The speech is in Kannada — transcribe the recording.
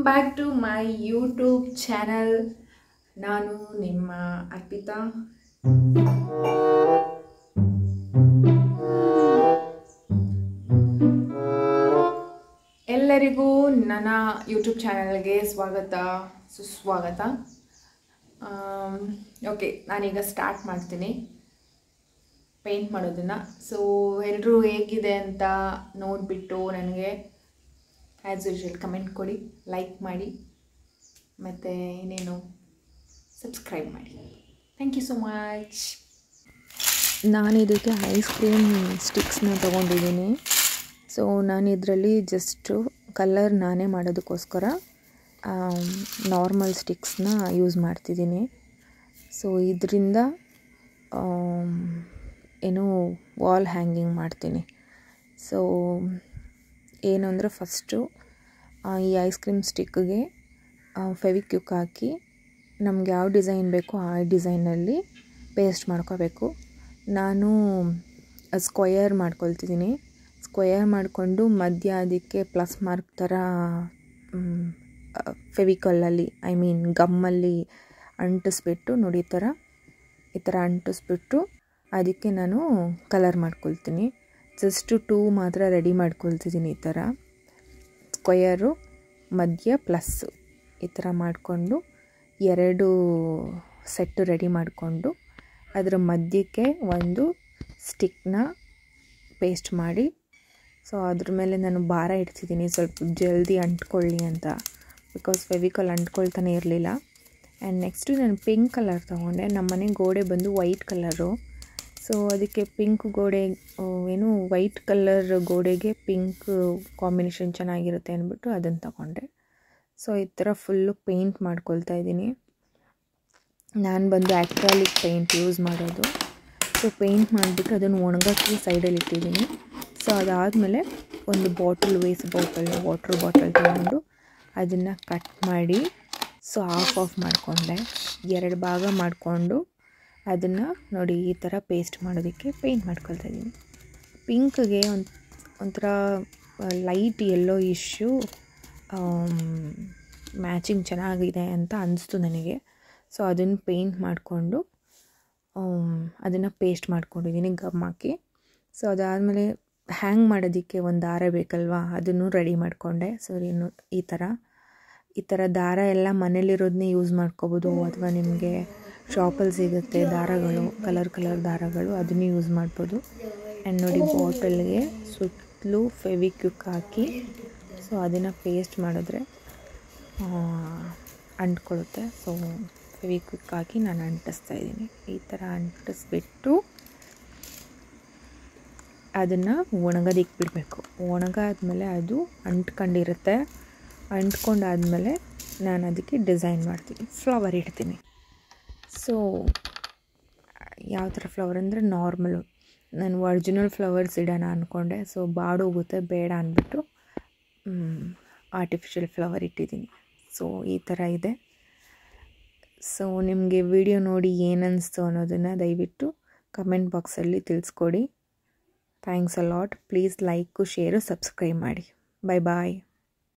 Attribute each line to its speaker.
Speaker 1: Back to my YouTube channel. ನಾನು ನಿಮ್ಮ ಅರ್ಪಿತಾ. ಎಲ್ಲರಿಗೂ ನನ್ನ ಯೂಟ್ಯೂಬ್ ಚಾನಲ್ಗೆ ಸ್ವಾಗತ ಸುಸ್ವಾಗತ. ಓಕೆ, ನಾನೀಗ ಸ್ಟಾರ್ಟ್ ಮಾಡ್ತೀನಿ ಪೇಂಟ್ ಮಾಡೋದನ್ನು. ಸೊ ಎಲ್ಲರೂ ಹೇಗಿದೆ ಅಂತ ನೋಡಿಬಿಟ್ಟು ನನಗೆ ಆ್ಯಸ್ ಯೂಶುವಲ್ ಕಮೆಂಟ್ ಕೊಡಿ, ಲೈಕ್ ಮಾಡಿ, ಮತ್ತು ಇನ್ನೇನು ಸಬ್ಸ್ಕ್ರೈಬ್ ಮಾಡಿ. Thank you so much.
Speaker 2: ನಾನು ಇದಕ್ಕೆ ಐಸ್ ಕ್ರೀಮ್ ಸ್ಟಿಕ್ಸ್ನ ತೊಗೊಂಡಿದ್ದೀನಿ. ಸೊ ನಾನು ಇದರಲ್ಲಿ ಜಸ್ಟು ಕಲರ್ ನಾನೇ ಮಾಡೋದಕ್ಕೋಸ್ಕರ ನಾರ್ಮಲ್ ಸ್ಟಿಕ್ಸ್ನ ಯೂಸ್ ಮಾಡ್ತಿದ್ದೀನಿ. ಸೊ ಇದರಿಂದ ಏನು ವಾಲ್ ಹ್ಯಾಂಗಿಂಗ್ ಮಾಡ್ತೀನಿ. ಸೊ ಏನು ಅಂದರೆ ಫಸ್ಟು ಈ ಐಸ್ ಕ್ರೀಮ್ ಸ್ಟಿಕ್ಗೆ ಫೆವಿಕ್ವಿಕ್ ಹಾಕಿ ನಮ್ಗೆ ಯಾವ ಡಿಸೈನ್ ಬೇಕೋ ಆ ಡಿಸೈನಲ್ಲಿ ಪೇಸ್ಟ್ ಮಾಡ್ಕೋಬೇಕು. ನಾನು ಸ್ಕ್ವಯರ್ ಮಾಡ್ಕೊಳ್ತಿದ್ದೀನಿ. ಸ್ಕ್ವಯರ್ ಮಾಡಿಕೊಂಡು ಮಧ್ಯ ಅದಕ್ಕೆ ಪ್ಲಸ್ ಮಾರ್ಕ್ ಥರ ಫೆವಿಕಲಲ್ಲಿ ಗಮ್ಮಲ್ಲಿ ಅಂಟಿಸ್ಬಿಟ್ಟು ನೋಡಿ ಈ ಥರ ಅಂಟಿಸ್ಬಿಟ್ಟು ಅದಕ್ಕೆ ನಾನು ಕಲರ್ ಮಾಡ್ಕೊಳ್ತೀನಿ. ಜಸ್ಟು 2 ಮಾತ್ರ ರೆಡಿ ಮಾಡ್ಕೊಳ್ತಿದ್ದೀನಿ. ಈ ಥರ ಸ್ಕ್ವಯರು ಮಧ್ಯ ಪ್ಲಸ್ಸು ಈ ಥರ ಮಾಡಿಕೊಂಡು 2 ಸೆಟ್ಟು ರೆಡಿ ಮಾಡಿಕೊಂಡು ಅದರ ಮಧ್ಯಕ್ಕೆ ಒಂದು ಸ್ಟಿಕ್ನ ಪೇಸ್ಟ್ ಮಾಡಿ, ಸೊ ಅದ್ರ ಮೇಲೆ ನಾನು ಭಾರ ಇಡ್ತಿದ್ದೀನಿ ಸ್ವಲ್ಪ ಜಲ್ದಿ ಅಂಟ್ಕೊಳ್ಳಿ ಅಂತ, ಬಿಕಾಸ್ ಫೆವಿಕಾಲ್ ಅಂಟ್ಕೊಳ್ತಾನೆ ಇರಲಿಲ್ಲ. ಆ್ಯಂಡ್ ನೆಕ್ಸ್ಟು ನಾನು ಪಿಂಕ್ ಕಲರ್ ತೊಗೊಂಡೆ. ನಮ್ಮ ಮನೆ ಗೋಡೆ ಬಂದು ವೈಟ್ ಕಲರು. ಸೊ ಅದಕ್ಕೆ ಪಿಂಕ್ ಗೋಡೆ ವೈಟ್ ಕಲರ್ ಗೋಡೆಗೆ ಪಿಂಕ್ ಕಾಂಬಿನೇಷನ್ ಚೆನ್ನಾಗಿರುತ್ತೆ ಅಂದ್ಬಿಟ್ಟು ಅದನ್ನು ತಗೊಂಡೆ. ಸೊ ಈ ಥರ ಫುಲ್ಲು ಪೇಂಟ್ ಮಾಡ್ಕೊಳ್ತಾ ಇದ್ದೀನಿ. ನಾನು ಬಂದು ಆ್ಯಕ್ರಾಲಿಕ್ ಪೇಂಟ್ ಯೂಸ್ ಮಾಡೋದು. ಸೊ ಪೇಂಟ್ ಮಾಡಿಬಿಟ್ಟು ಅದನ್ನು ಒಣಗೋಕ್ಕೆ ಸೈಡಲ್ಲಿ ಇಟ್ಟಿದ್ದೀನಿ. ಸೊ ಅದಾದಮೇಲೆ ಒಂದು ವಾಟರ್ ಬಾಟಲ್ ತೊಗೊಂಡು ಅದನ್ನು ಕಟ್ ಮಾಡಿ ಸೊ ಆಫ್ ಮಾಡಿಕೊಂಡೆ. 2 ಭಾಗ ಮಾಡಿಕೊಂಡು ಅದನ್ನು ನೋಡಿ ಈ ಥರ ಪೇಸ್ಟ್ ಮಾಡೋದಕ್ಕೆ ಪೇಂಟ್ ಮಾಡ್ಕೊಳ್ತಾ ಇದ್ದೀನಿ. ಪಿಂಕ್ಗೆ ಒಂಥರ ಲೈಟ್ ಯೆಲ್ಲೋ ಇಶ್ಯೂ ಮ್ಯಾಚಿಂಗ್ ಚೆನ್ನಾಗಿದೆ ಅಂತ ಅನಿಸ್ತು ನನಗೆ. ಸೊ ಅದನ್ನು ಪೇಂಟ್ ಮಾಡಿಕೊಂಡು ಅದನ್ನು ಪೇಸ್ಟ್ ಮಾಡ್ಕೊಂಡಿದ್ದೀನಿ ಗಮ್ ಹಾಕಿ. ಸೊ ಅದಾದಮೇಲೆ ಹ್ಯಾಂಗ್ ಮಾಡೋದಕ್ಕೆ ಒಂದು ದಾರ ಬೇಕಲ್ವಾ, ಅದನ್ನು ರೆಡಿ ಮಾಡಿಕೊಂಡೆ. ಸೊ ಈ ಥರ ದಾರ ಎಲ್ಲ ಮನೇಲಿರೋದನ್ನೇ ಯೂಸ್ ಮಾಡ್ಕೋಬೋದು, ಅಥವಾ ನಿಮಗೆ ಶಾಪಲ್ಲಿ ಸಿಗುತ್ತೆ ದಾರಗಳು, ಕಲರ್ ದಾರಗಳು, ಅದನ್ನು ಯೂಸ್ ಮಾಡ್ಬೋದು. ಆ್ಯಂಡ್ ನೋಡಿ ಬಾಟಲ್ಗೆ ಸುತ್ತಲೂ ಫೆವಿಕ್ವಿಕ್ ಹಾಕಿ ಸೊ ಅದನ್ನು ಪೇಸ್ಟ್ ಮಾಡಿದ್ರೆ ಅಂಟ್ಕೊಳ್ಳುತ್ತೆ. ಸೊ ಫೆವಿಕ್ವಿಕ್ ಹಾಕಿ ನಾನು ಅಂಟಿಸ್ತಾ ಇದ್ದೀನಿ. ಈ ಥರ ಅಂಟಿಸ್ಬಿಟ್ಟು ಅದನ್ನು ಒಣಗೋದಕ್ಕೆ ಬಿಡಬೇಕು. ಒಣಗಾದ್ಮೇಲೆ ಅದು ಅಂಟ್ಕೊಂಡಿರುತ್ತೆ. ಅಂಟ್ಕೊಂಡಾದಮೇಲೆ ನಾನು ಅದಕ್ಕೆ ಡಿಸೈನ್ ಮಾಡ್ತೀನಿ, ಫ್ಲವರ್ ಇಡ್ತೀನಿ. ಸೊ ಯಾವ ಥರ ಫ್ಲವರ್ ಅಂದರೆ ನಾರ್ಮಲು, ನಾನು ಒರಿಜಿನಲ್ ಫ್ಲವರ್ಸ್ ಇಡೋಣ ಅಂದ್ಕೊಂಡೆ. ಸೊ ಬಾಡೋಗುತ್ತೆ ಬೇಡ ಅಂದ್ಬಿಟ್ಟು ಆರ್ಟಿಫಿಷಿಯಲ್ ಫ್ಲವರ್ ಇಟ್ಟಿದ್ದೀನಿ. ಸೊ ಈ ಥರ ಇದೆ. ಸೊ ನಿಮಗೆ ವಿಡಿಯೋ ನೋಡಿ ಏನನ್ನಿಸ್ತು ಅನ್ನೋದನ್ನು ದಯವಿಟ್ಟು ಕಮೆಂಟ್ ಬಾಕ್ಸಲ್ಲಿ ತಿಳಿಸ್ಕೊಡಿ. Thanks a lot. Please like, share, subscribe ಮಾಡಿ. ಬಾಯ್.